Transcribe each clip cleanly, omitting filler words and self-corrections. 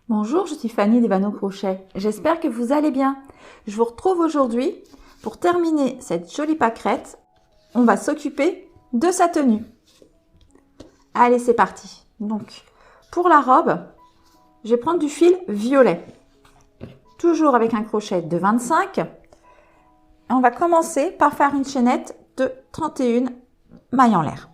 Bonjour, je suis Fanny des Vanneaux Crochet. J'espère que vous allez bien. Je vous retrouve aujourd'hui pour terminer cette jolie pâquerette. On va s'occuper de sa tenue. Allez, c'est parti. Donc, pour la robe, je vais prendre du fil violet. Toujours avec un crochet de 25. Et on va commencer par faire une chaînette de 31 mailles en l'air.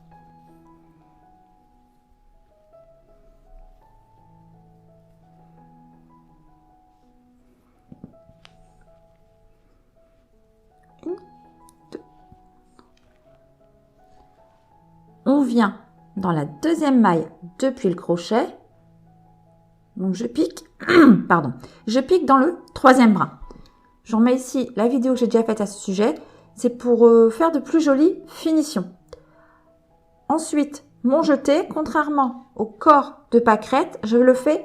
On vient dans la deuxième maille depuis le crochet. Donc je pique, pardon, je pique dans le troisième bras. Je remets ici la vidéo que j'ai déjà faite à ce sujet. C'est pour faire de plus jolies finitions. Ensuite, mon jeté, contrairement au corps de pâquerette, je le fais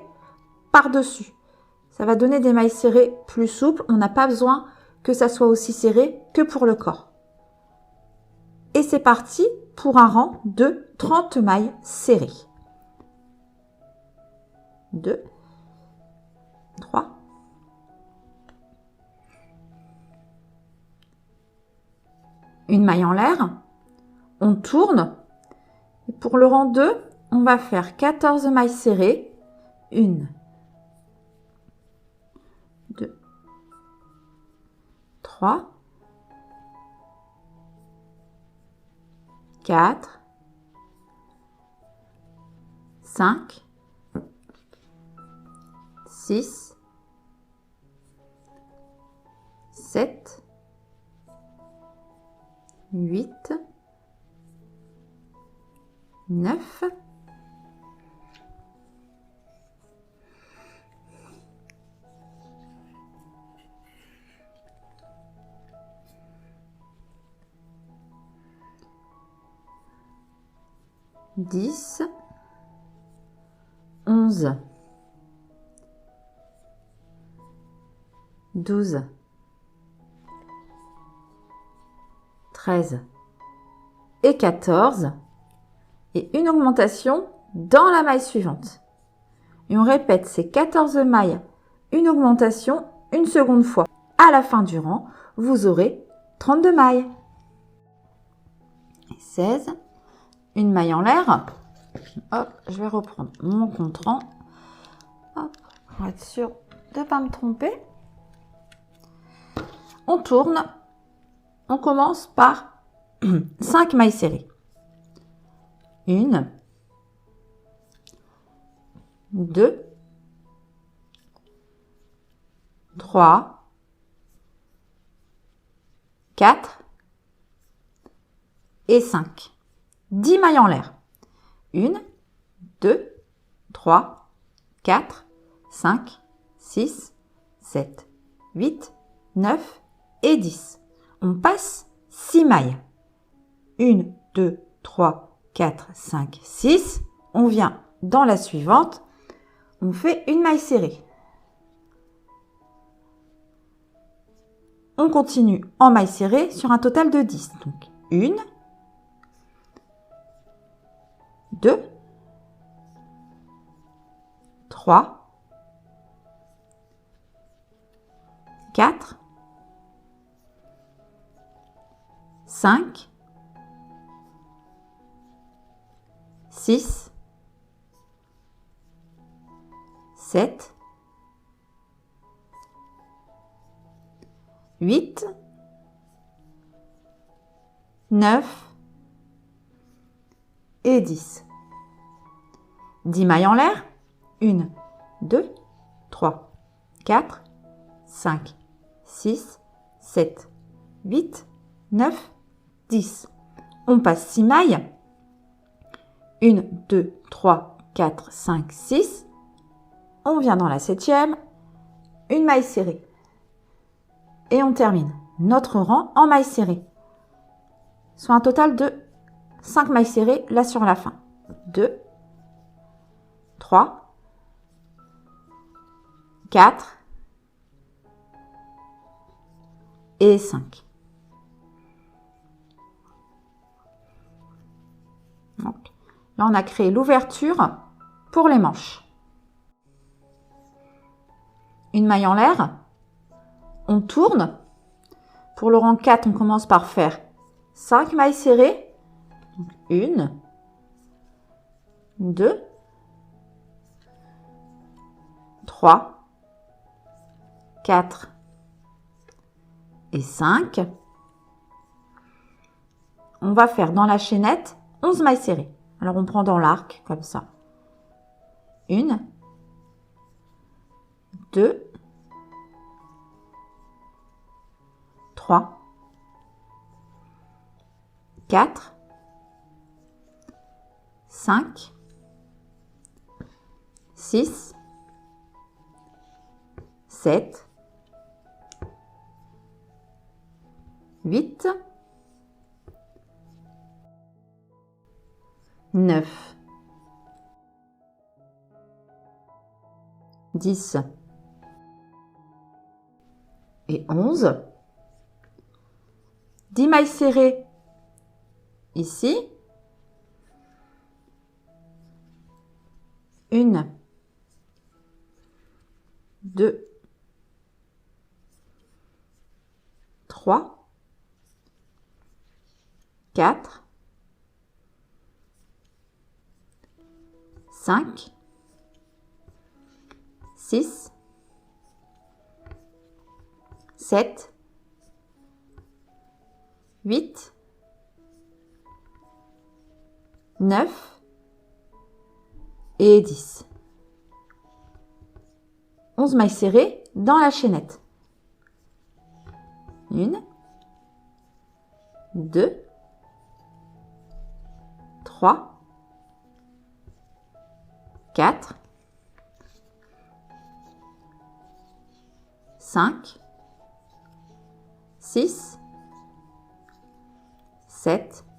par-dessus. Ça va donner des mailles serrées plus souples. On n'a pas besoin que ça soit aussi serré que pour le corps. Et c'est parti pour un rang de 30 mailles serrées. 2, 3, 1 maille en l'air, on tourne. Et pour le rang 2, on va faire 14 mailles serrées. 1, 2, 3, 4, 5, 6, 7, 8, 9, 10, 11, 12, 13 et 14 et une augmentation dans la maille suivante. Et on répète ces 14 mailles, une augmentation une seconde fois. À la fin du rang, vous aurez 32 mailles. Et 16, une maille en l'air. Hop, je vais reprendre mon compte-rang. Hop, pour être sûr de ne pas me tromper. On tourne. On commence par 5 mailles serrées. 1, 2, 3, 4 et 5. 10 mailles en l'air. 1, 2, 3, 4, 5, 6, 7, 8, 9 et 10. On passe 6 mailles. 1, 2, 3, 4, 5, 6. On vient dans la suivante. On fait une maille serrée. On continue en maille serrée sur un total de 10. Donc 1, 2, 3, 4, 5, 6, 7, 8, 9 et 10. 10 mailles en l'air. 1, 2, 3, 4, 5, 6, 7, 8, 9, 10. On passe 6 mailles. 1, 2, 3, 4, 5, 6. On vient dans la 7e. Une maille serrée. Et on termine notre rang en maille serrée. Soit un total de 5 mailles serrées là sur la fin. 2, 3, 4 et 5. Donc, là, on a créé l'ouverture pour les manches. Une maille en l'air. On tourne. Pour le rang 4, on commence par faire 5 mailles serrées. 1, 2, 3, 4 et 5. On va faire dans la chaînette 11 mailles serrées. Alors, on prend dans l'arc, comme ça. 1, 2, 3, 4, 5, 6, 7, 8, 9, 10 et 11. 10 mailles serrées ici. 1, 2, 3, 4, 5, 6, 7, 8, 9 et 10. 11 mailles serrées dans la chaînette. 1, 2, 3, 4, 5, 6, 7,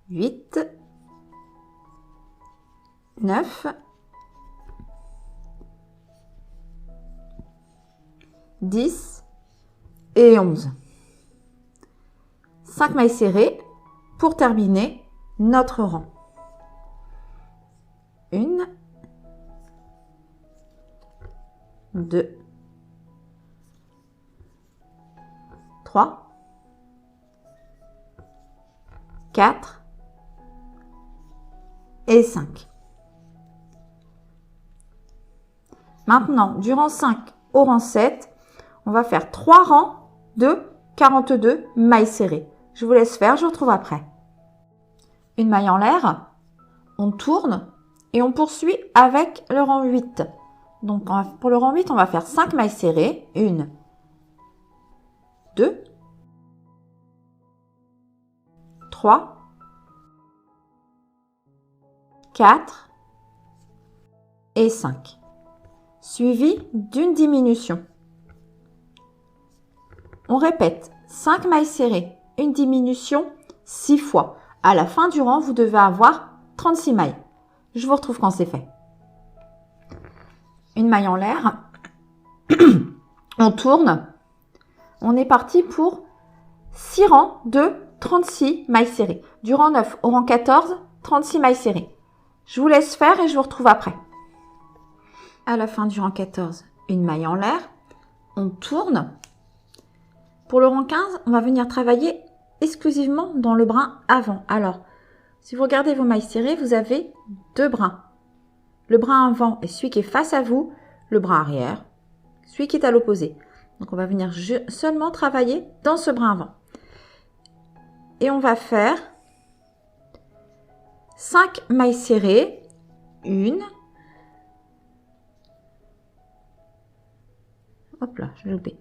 8, 9, 10 et 11. 5 mailles serrées pour terminer notre rang. 1, 2, 3, 4 et 5. Maintenant, du rang 5 au rang 7, on va faire 3 rangs de 42 mailles serrées. Je vous laisse faire, je vous retrouve après. Une maille en l'air, on tourne et on poursuit avec le rang 8. Donc, pour le rang 8, on va faire 5 mailles serrées. 1, 2, 3, 4 et 5. Suivi d'une diminution. On répète 5 mailles serrées, une diminution 6 fois. À la fin du rang, vous devez avoir 36 mailles. Je vous retrouve quand c'est fait. Une maille en l'air. On tourne. On est parti pour 6 rangs de 36 mailles serrées. Du rang 9 au rang 14, 36 mailles serrées. Je vous laisse faire et je vous retrouve après. À la fin du rang 14, une maille en l'air. On tourne. Pour le rang 15, on va venir travailler exclusivement dans le brin avant. Alors, si vous regardez vos mailles serrées, vous avez 2 brins. Le brin avant est celui qui est face à vous, le brin arrière, celui qui est à l'opposé. Donc, on va venir seulement travailler dans ce brin avant. Et on va faire 5 mailles serrées. 1. Hop là, je l'ai loupé.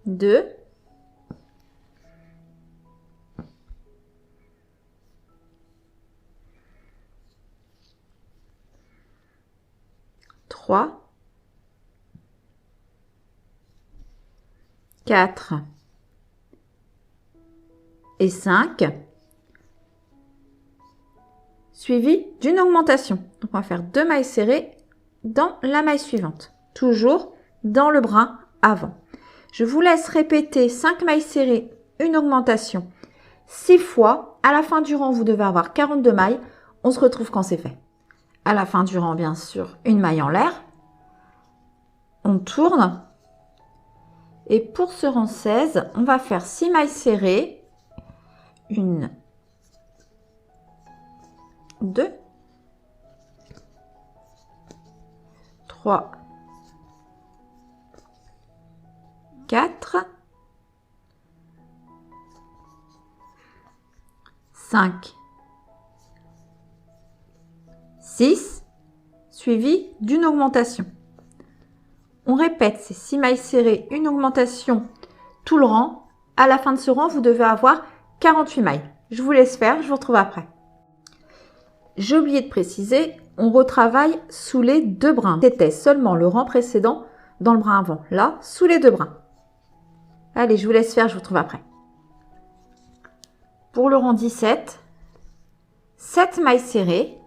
2. 3, 4 et 5, suivi d'une augmentation. Donc, on va faire 2 mailles serrées dans la maille suivante, toujours dans le brin avant. Je vous laisse répéter 5 mailles serrées, une augmentation 6 fois. À la fin du rang, vous devez avoir 42 mailles. On se retrouve quand c'est fait. À la fin du rang, bien sûr, une maille en l'air. On tourne. Et pour ce rang 16, on va faire 6 mailles serrées. 1, 2, 3, 4, 5, 6, suivi d'une augmentation. On répète ces 6 mailles serrées, une augmentation tout le rang. À la fin de ce rang, vous devez avoir 48 mailles. Je vous laisse faire, je vous retrouve après. J'ai oublié de préciser, on retravaille sous les 2 brins. C'était seulement le rang précédent dans le brin avant. Là, sous les 2 brins. Allez, je vous laisse faire, je vous retrouve après. Pour le rang 17, 7 mailles serrées.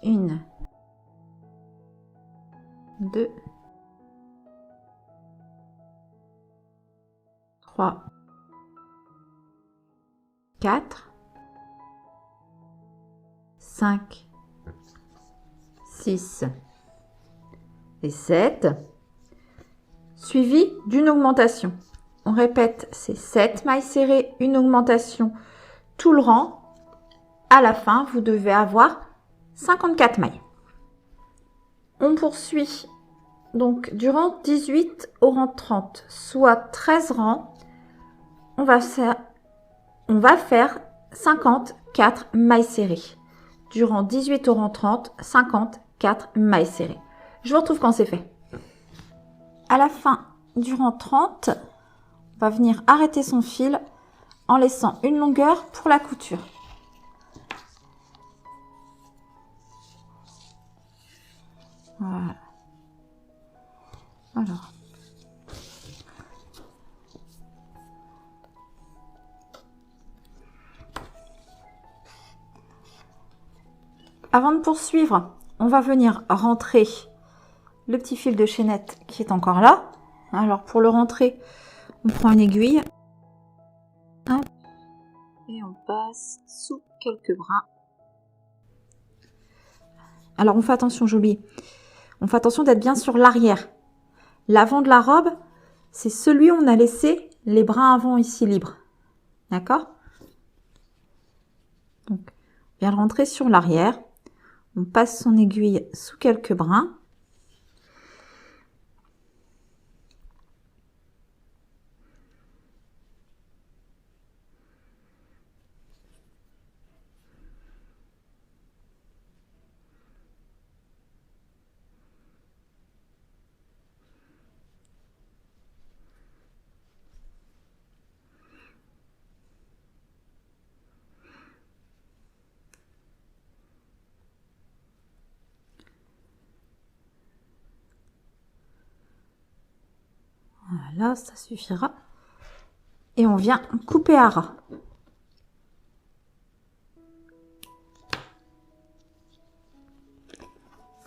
1, 2, 3, 4, 5, 6 et 7, suivi d'une augmentation. On répète ces 7 mailles serrées, une augmentation tout le rang. À la fin, vous devez avoir 54 mailles. On poursuit donc du rang 18 au rang 30, soit 13 rangs. On va faire 54 mailles serrées. Du rang 18 au rang 30, 54 mailles serrées. Je vous retrouve quand c'est fait. À la fin du rang 30, on va venir arrêter son fil en laissant une longueur pour la couture. Voilà. Alors. Avant de poursuivre, on va venir rentrer le petit fil de chaînette qui est encore là. Alors pour le rentrer, on prend une aiguille. Hop, et on passe sous quelques brins. Alors on fait attention, j'oublie. On fait attention d'être bien sur l'arrière. L'avant de la robe, c'est celui où on a laissé les brins avant ici libres. D'accord? Donc, on vient le rentrer sur l'arrière. On passe son aiguille sous quelques brins. Voilà, ça suffira. Et on vient couper à ras.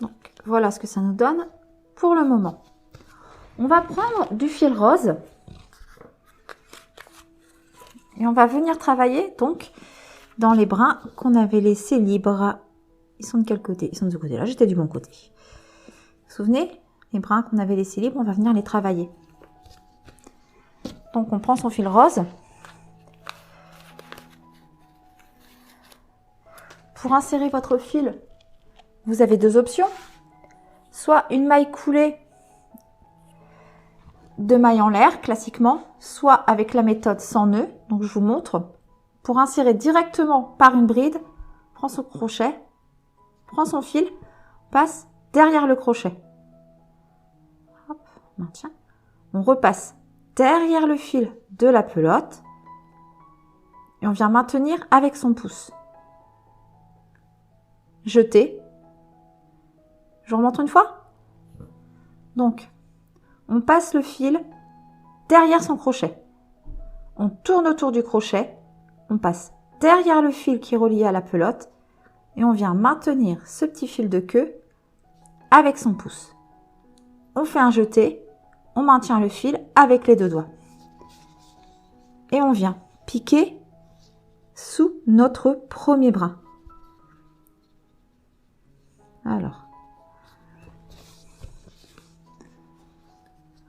Donc, voilà ce que ça nous donne pour le moment. On va prendre du fil rose. Et on va venir travailler donc dans les brins qu'on avait laissés libres. Ils sont de quel côté? Ils sont de ce côté-là. J'étais du bon côté. Vous vous souvenez? Les brins qu'on avait laissés libres, on va venir les travailler. Donc on prend son fil rose. Pour insérer votre fil, vous avez 2 options. Soit une maille coulée, 2 mailles en l'air classiquement, soit avec la méthode sans nœud. Donc je vous montre. Pour insérer directement par une bride, prend son crochet, prend son fil, passe derrière le crochet. Hop, on maintient. On repasse derrière le fil de la pelote et on vient maintenir avec son pouce. Jeter. Je remonte une fois. Donc, on passe le fil derrière son crochet. On tourne autour du crochet. On passe derrière le fil qui est relié à la pelote et on vient maintenir ce petit fil de queue avec son pouce. On fait un jeté. On maintient le fil avec les 2 doigts. Et on vient piquer sous notre premier brin. Alors,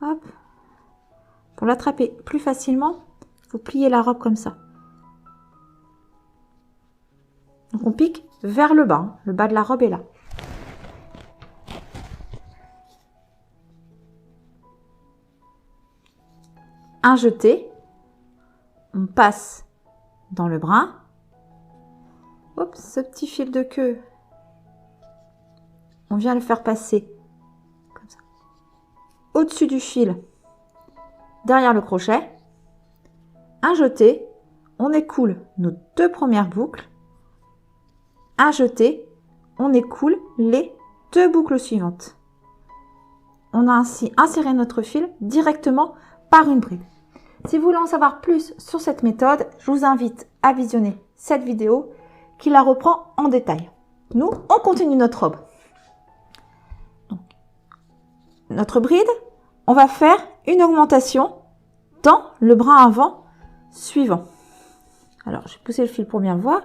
hop. Pour l'attraper plus facilement, il faut plier la robe comme ça. Donc on pique vers le bas, hein. Le bas de la robe est là. Un jeté, on passe dans le brin. Hop, ce petit fil de queue, on vient le faire passer comme ça, au-dessus du fil, derrière le crochet. Un jeté, on écoule nos 2 premières boucles. Un jeté, on écoule les 2 boucles suivantes. On a ainsi inséré notre fil directement par une bride. Si vous voulez en savoir plus sur cette méthode, je vous invite à visionner cette vidéo qui la reprend en détail. Nous, on continue notre robe. Donc, notre bride, on va faire une augmentation dans le brin avant suivant. Alors, je vais pousser le fil pour bien voir.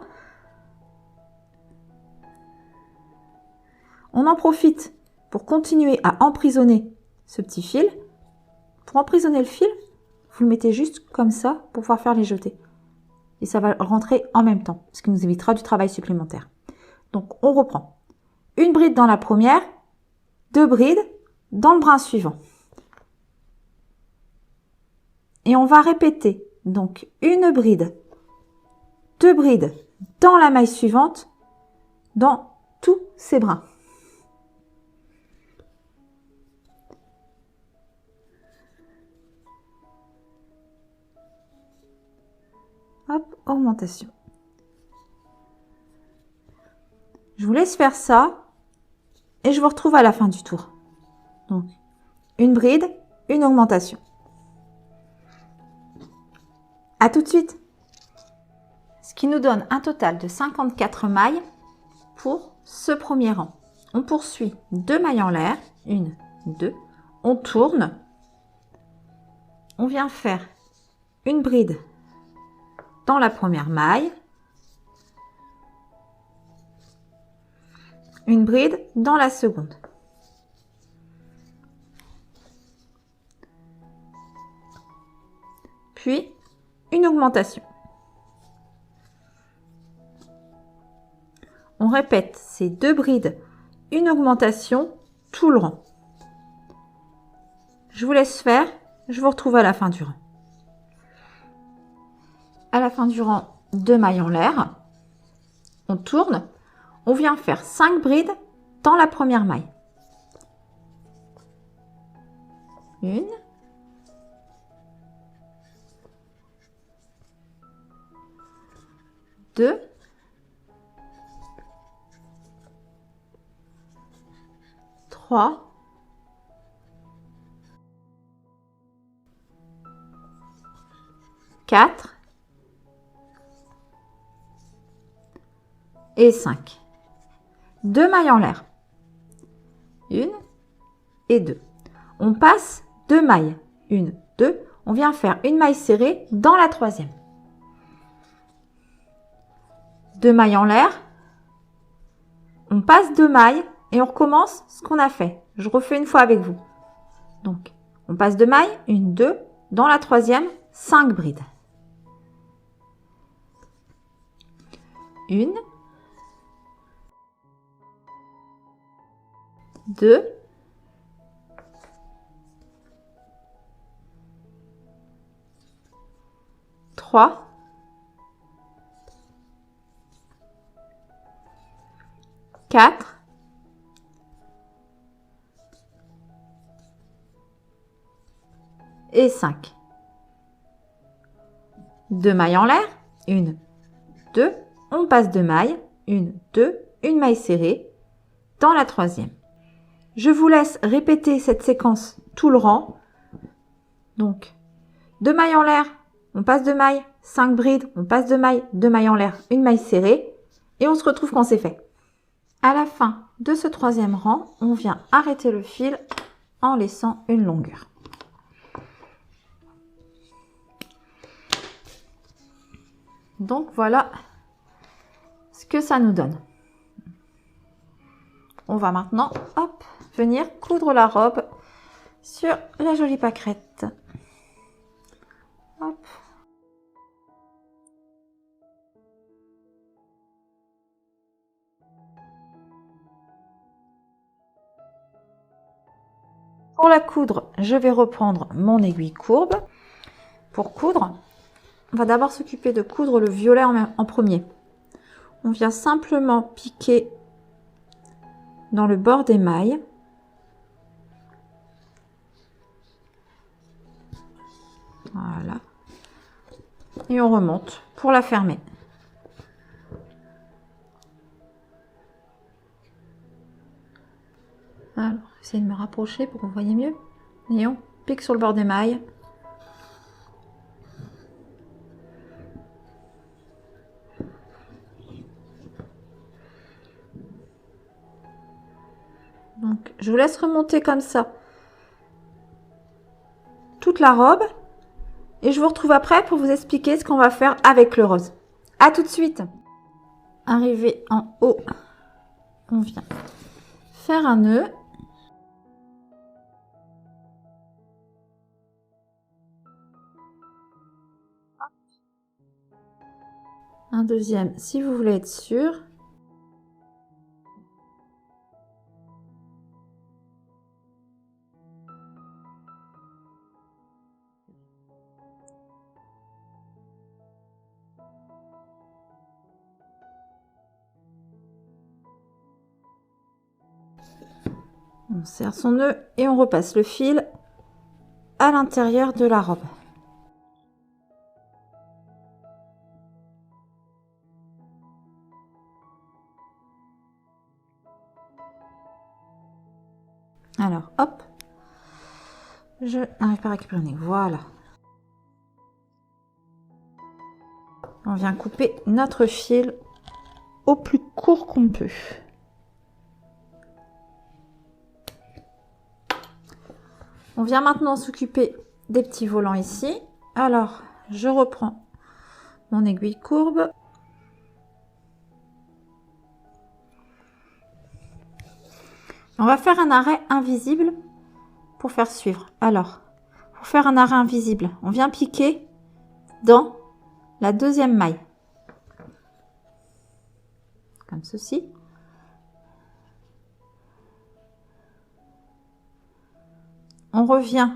On en profite pour continuer à emprisonner ce petit fil. Pour emprisonner le fil, vous le mettez juste comme ça pour pouvoir faire les jetés. Et ça va rentrer en même temps, ce qui nous évitera du travail supplémentaire. Donc, on reprend. Une bride dans la première, 2 brides dans le brin suivant. Et on va répéter. Donc, une bride, 2 brides dans la maille suivante, dans tous ces brins. Hop, augmentation. Je vous laisse faire ça et je vous retrouve à la fin du tour. Donc, une bride, une augmentation. À tout de suite. Ce qui nous donne un total de 54 mailles pour ce premier rang. On poursuit 2 mailles en l'air, 1, 2, on tourne, on vient faire une bride dans la première maille, une bride dans la seconde. Puis une augmentation. On répète ces 2 brides, une augmentation tout le rang. Je vous laisse faire, je vous retrouve à la fin du rang. À la fin du rang, 2 mailles en l'air, on tourne, on vient faire 5 brides dans la première maille. 1, 2, 3, 4 et 5. 2 mailles en l'air. 1 et 2. On passe 2 mailles. 1, 2. On vient faire une maille serrée dans la troisième. 2 mailles en l'air. On passe 2 mailles et on recommence ce qu'on a fait. Je refais une fois avec vous. Donc, on passe 2 mailles. 1, 2. Dans la troisième, 5 brides. 1, 2, 3, 4 et 5. 2 mailles en l'air, 1, 2, on passe 2 mailles, 1, 2, une maille serrée dans la troisième. Je vous laisse répéter cette séquence tout le rang. Donc, 2 mailles en l'air, on passe 2 mailles, 5 brides, on passe 2 mailles, 2 mailles en l'air, une maille serrée, et on se retrouve quand c'est fait. À la fin de ce troisième rang, on vient arrêter le fil en laissant une longueur. Donc voilà ce que ça nous donne. On va maintenant, hop, venir coudre la robe sur la jolie pâquerette. Hop. Pour la coudre, je vais reprendre mon aiguille courbe. Pour coudre, on va d'abord s'occuper de coudre le violet en premier. On vient simplement piquer dans le bord des mailles. Voilà. Et on remonte pour la fermer. Alors, j'essaie de me rapprocher pour que vous voyez mieux. Et on pique sur le bord des mailles. Donc, je vous laisse remonter comme ça toute la robe. Et je vous retrouve après pour vous expliquer ce qu'on va faire avec le rose. À tout de suite. Arrivé en haut, on vient faire un nœud. Un deuxième si vous voulez être sûr. On serre son nœud et on repasse le fil à l'intérieur de la robe. Alors, hop, je n'arrive pas à récupérer le nez. Voilà. On vient couper notre fil au plus court qu'on peut. On vient maintenant s'occuper des petits volants ici. Alors, je reprends mon aiguille courbe. On va faire un arrêt invisible pour faire suivre. Alors, pour faire un arrêt invisible, on vient piquer dans la deuxième maille. Comme ceci. On revient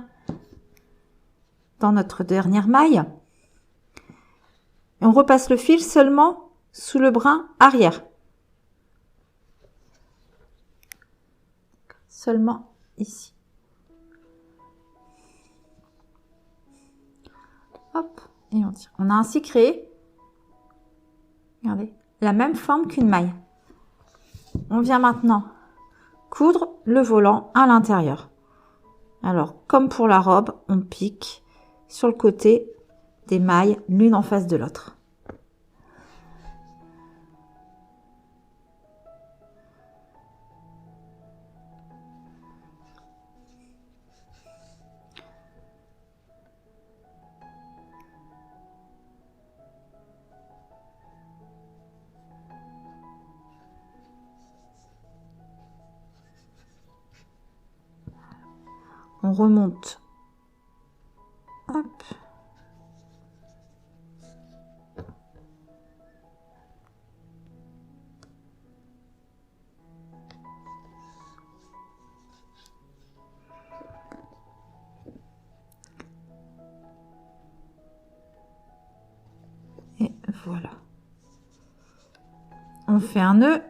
dans notre dernière maille. Et on repasse le fil seulement sous le brin arrière. Seulement ici. Hop, et on tire. On a ainsi créé, regardez, la même forme qu'une maille. On vient maintenant coudre le volant à l'intérieur. Alors, comme pour la robe, on pique sur le côté des mailles, l'une en face de l'autre. On remonte. Hop. Et voilà. On fait un nœud.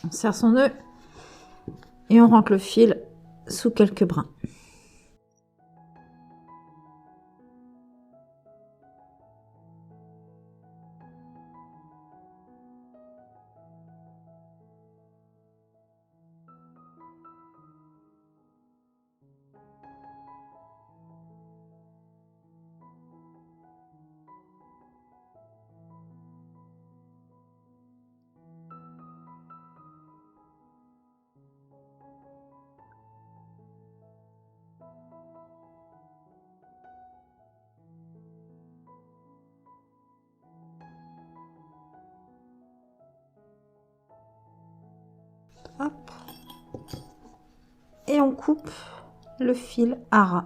On serre son nœud. Et on rentre le fil sous quelques brins. Hop. Et on coupe le fil à ras.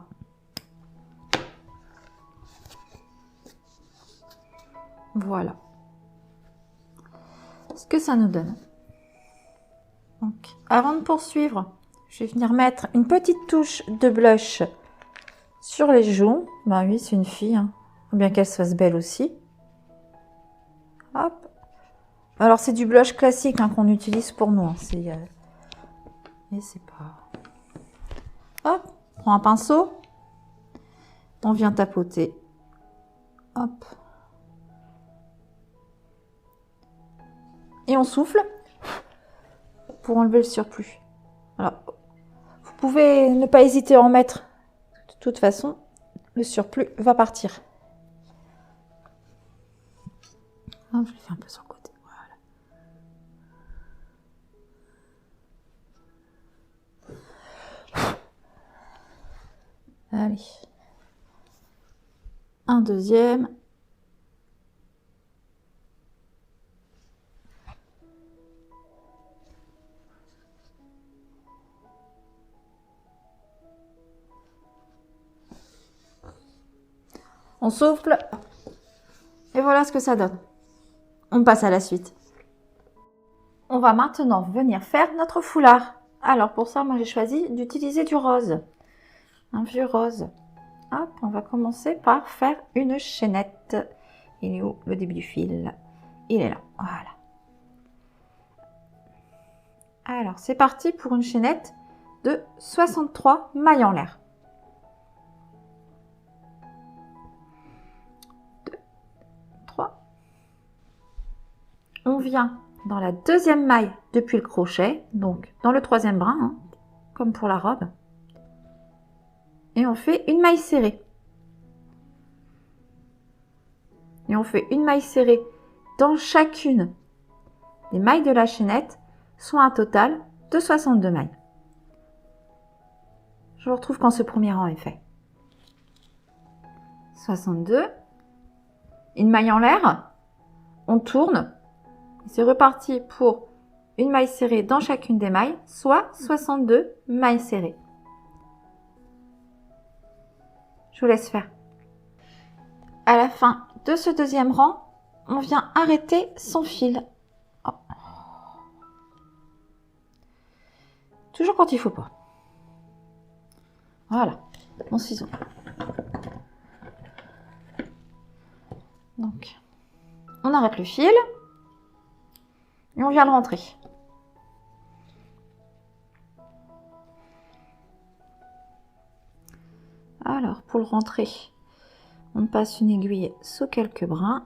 Voilà ce que ça nous donne. Donc, avant de poursuivre, je vais venir mettre une petite touche de blush sur les joues. Ben oui, c'est une fille, hein. Faut bien qu'elle se fasse belle aussi. Hop. Alors, c'est du blush classique hein, qu'on utilise pour nous. Hein. Et c'est pas... Hop, on prend un pinceau. On vient tapoter. Hop. Et on souffle pour enlever le surplus. Alors, vous pouvez ne pas hésiter à en mettre. De toute façon, le surplus va partir. Oh, je le fais un peu sur le côté. Voilà. Allez. Un deuxième. On souffle. Et voilà ce que ça donne. On passe à la suite. On va maintenant venir faire notre foulard. Alors pour ça, moi j'ai choisi d'utiliser du rose. Un vieux rose. Hop, on va commencer par faire une chaînette. Il est où le début du fil? Il est là. Voilà. Alors c'est parti pour une chaînette de 63 mailles en l'air. 2, 3. On vient dans la deuxième maille depuis le crochet, donc dans le troisième brin, hein, comme pour la robe. Et on fait une maille serrée. Et on fait une maille serrée dans chacune des mailles de la chaînette, soit un total de 62 mailles. Je vous retrouve quand ce premier rang est fait. 62. Une maille en l'air. On tourne. C'est reparti pour une maille serrée dans chacune des mailles, soit 62 mailles serrées. Je vous laisse faire. À la fin de ce deuxième rang, on vient arrêter son fil. Oh. Toujours quand il faut pas. Voilà, mon ciseau. Donc, on arrête le fil et on vient le rentrer. Alors, pour le rentrer, on passe une aiguille sous quelques brins.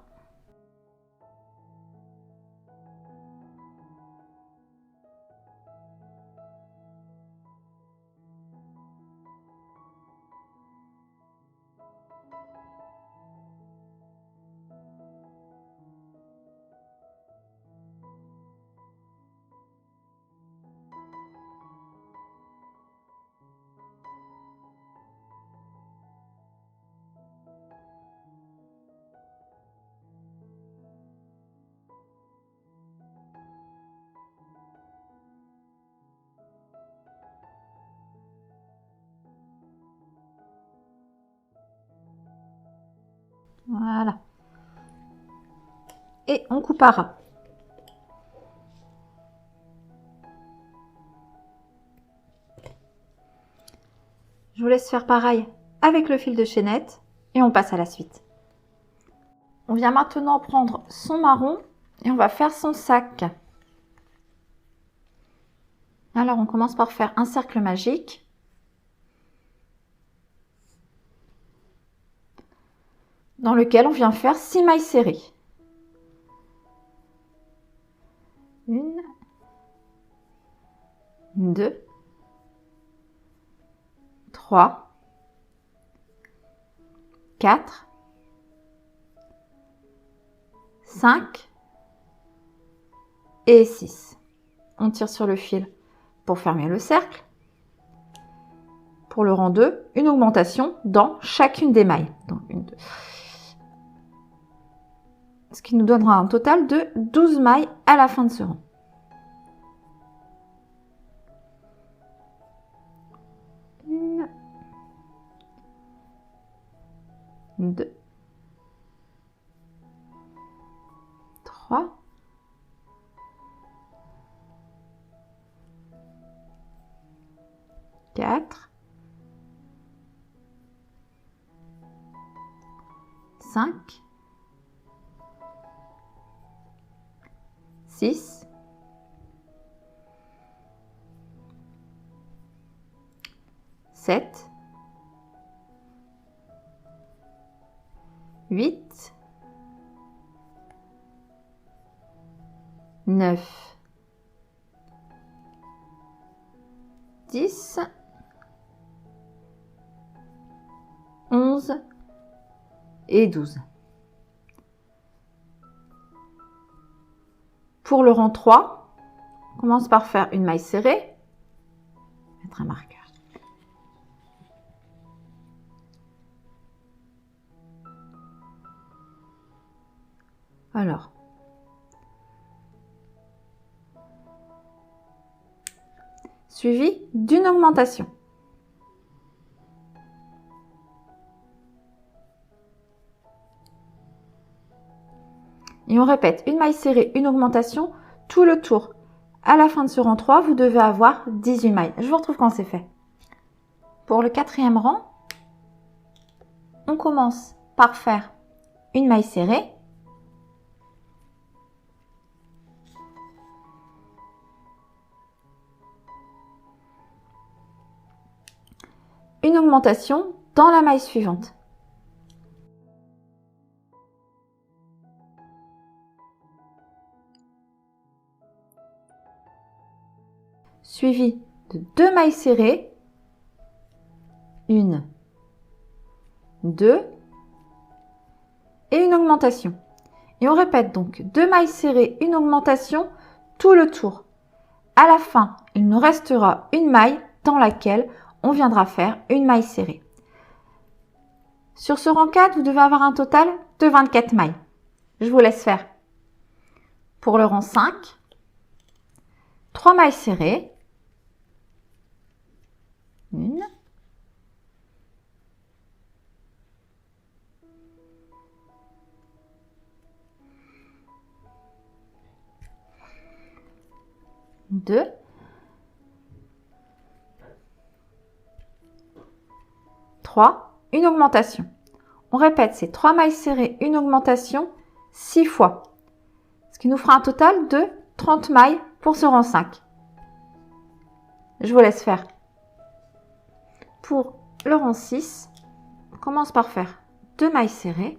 Voilà. Et on coupe à ras. Je vous laisse faire pareil avec le fil de chaînette et on passe à la suite. On vient maintenant prendre son marron et on va faire son sac. Alors on commence par faire un cercle magique. Dans lequel on vient faire 6 mailles serrées. 1, 2, 3, 4, 5 et 6. On tire sur le fil pour fermer le cercle. Pour le rang 2, une augmentation dans chacune des mailles. Donc 1, 2. Ce qui nous donnera un total de 12 mailles à la fin de ce rang. 2, 3, 4, 5, 6, 7, 8, 9, 10, 11 et 12. Pour le rang 3, on commence par faire une maille serrée, mettre un marqueur. Alors, suivi d'une augmentation. Et on répète une maille serrée, une augmentation, tout le tour. À la fin de ce rang 3, vous devez avoir 18 mailles. Je vous retrouve quand c'est fait. Pour le 4e rang, on commence par faire une maille serrée. Une augmentation dans la maille suivante. Suivi de 2 mailles serrées, 1, 2 et une augmentation. Et on répète donc 2 mailles serrées, une augmentation, tout le tour. À la fin, il nous restera une maille dans laquelle on viendra faire une maille serrée. Sur ce rang 4, vous devez avoir un total de 24 mailles. Je vous laisse faire. Pour le rang 5, 3 mailles serrées, 1, 2, 3, une augmentation. On répète ces 3 mailles serrées, une augmentation 6 fois. Ce qui nous fera un total de 30 mailles pour ce rang 5. Je vous laisse faire. Pour le rang 6, on commence par faire 2 mailles serrées.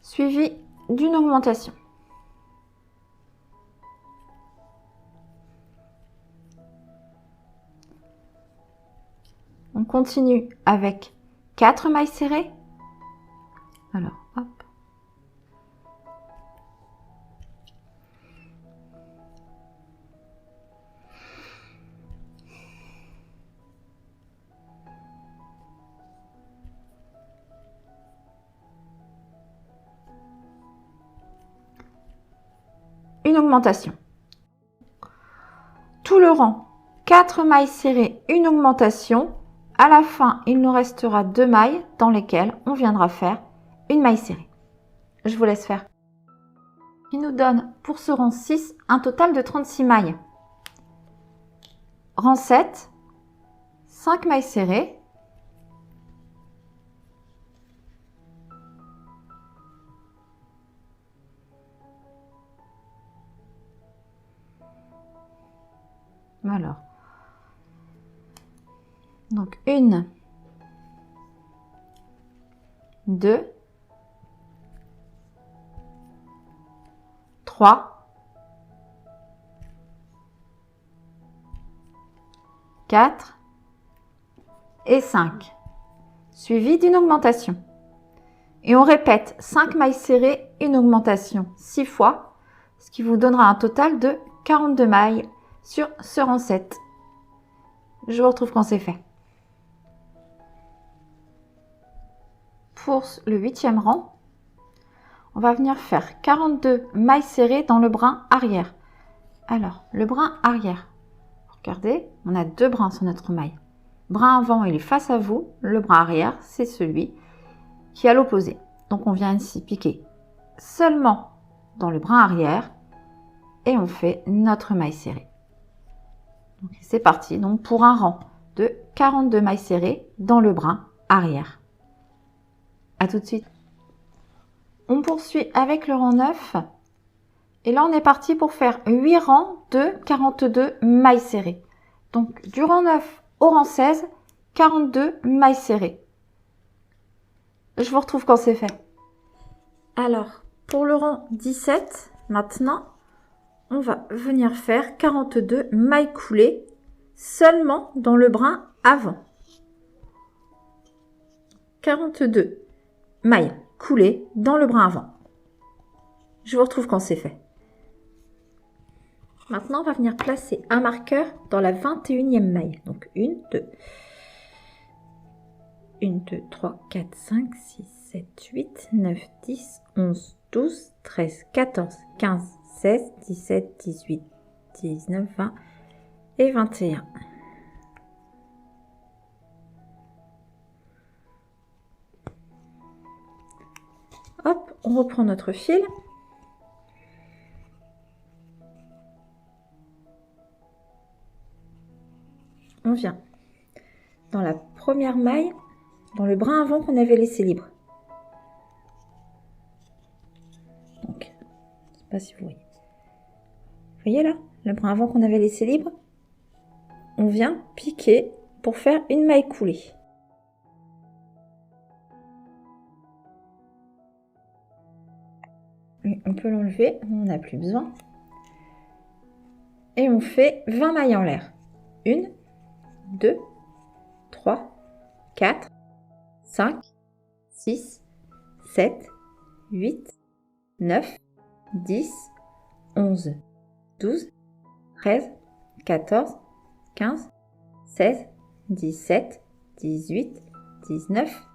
Suivi d'une augmentation. On continue avec 4 mailles serrées. Alors, hop. Une augmentation. Tout le rang, 4 mailles serrées, une augmentation. À la fin, il nous restera 2 mailles dans lesquelles on viendra faire une maille serrée. Je vous laisse faire. Il nous donne pour ce rang 6 un total de 36 mailles. Rang 7, 5 mailles serrées. Alors, donc 1, 2, 3, 4 et 5, suivi d'une augmentation. Et on répète 5 mailles serrées, une augmentation 6 fois, ce qui vous donnera un total de 42 mailles sur ce rang 7. Je vous retrouve quand c'est fait. Pour le 8e rang, on va venir faire 42 mailles serrées dans le brin arrière. Alors, le brin arrière, regardez, on a 2 brins sur notre maille. Brin avant, il est face à vous. Le brin arrière, c'est celui qui est à l'opposé. Donc, on vient ici piquer seulement dans le brin arrière et on fait notre maille serrée. C'est parti, donc pour un rang de 42 mailles serrées dans le brin arrière. À tout de suite. On poursuit avec le rang 9. Et là, on est parti pour faire 8 rangs de 42 mailles serrées. Donc, du rang 9 au rang 16, 42 mailles serrées. Je vous retrouve quand c'est fait. Alors, pour le rang 17, maintenant, on va venir faire 42 mailles coulées seulement dans le brin avant. 42 mailles coulées dans le brin avant. Je vous retrouve quand c'est fait. Maintenant, on va venir placer un marqueur dans la 21e maille. Donc, 1, 2. 1, 2, 3, 4, 5, 6, 7, 8, 9, 10, 11, 12, 13, 14, 15, 16, 17, 18, 19, 20 et 21. Hop, on reprend notre fil. On vient dans la première maille, dans le brin avant qu'on avait laissé libre. Donc, je ne sais pas si vous voyez. Vous voyez là, le brin avant qu'on avait laissé libre. On vient piquer pour faire une maille coulée. On peut l'enlever, on n'en a plus besoin. Et on fait 20 mailles en l'air. 1, 2, 3, 4, 5, 6, 7, 8, 9, 10, 11, 12, 13, 14, 15, 16, 17, 18, 19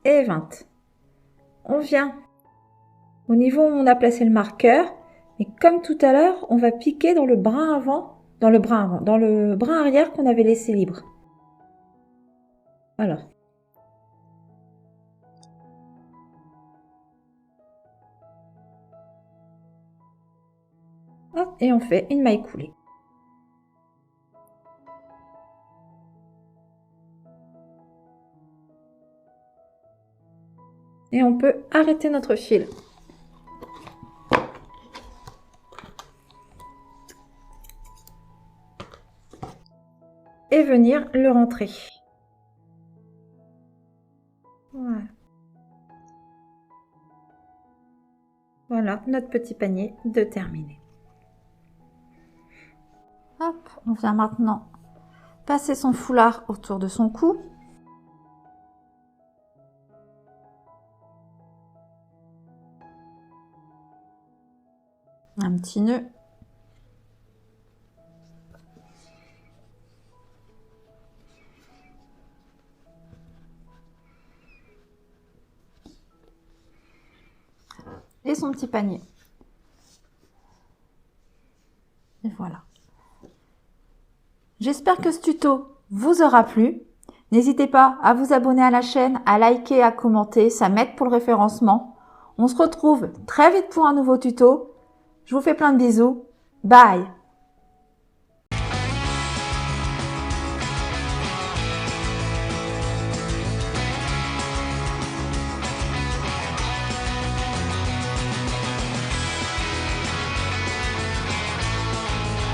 et 20. On vient au niveau où on a placé le marqueur, et comme tout à l'heure, on va piquer dans le brin avant, dans le brin arrière qu'on avait laissé libre. Alors. Hop, et on fait une maille coulée. Et on peut arrêter notre fil. Et venir le rentrer. Voilà. Voilà notre petit panier de terminé. Hop, on vient maintenant passer son foulard autour de son cou. Un petit nœud. Et son petit panier. Et voilà. J'espère que ce tuto vous aura plu. N'hésitez pas à vous abonner à la chaîne, à liker, à commenter, ça m'aide pour le référencement. On se retrouve très vite pour un nouveau tuto. Je vous fais plein de bisous. Bye!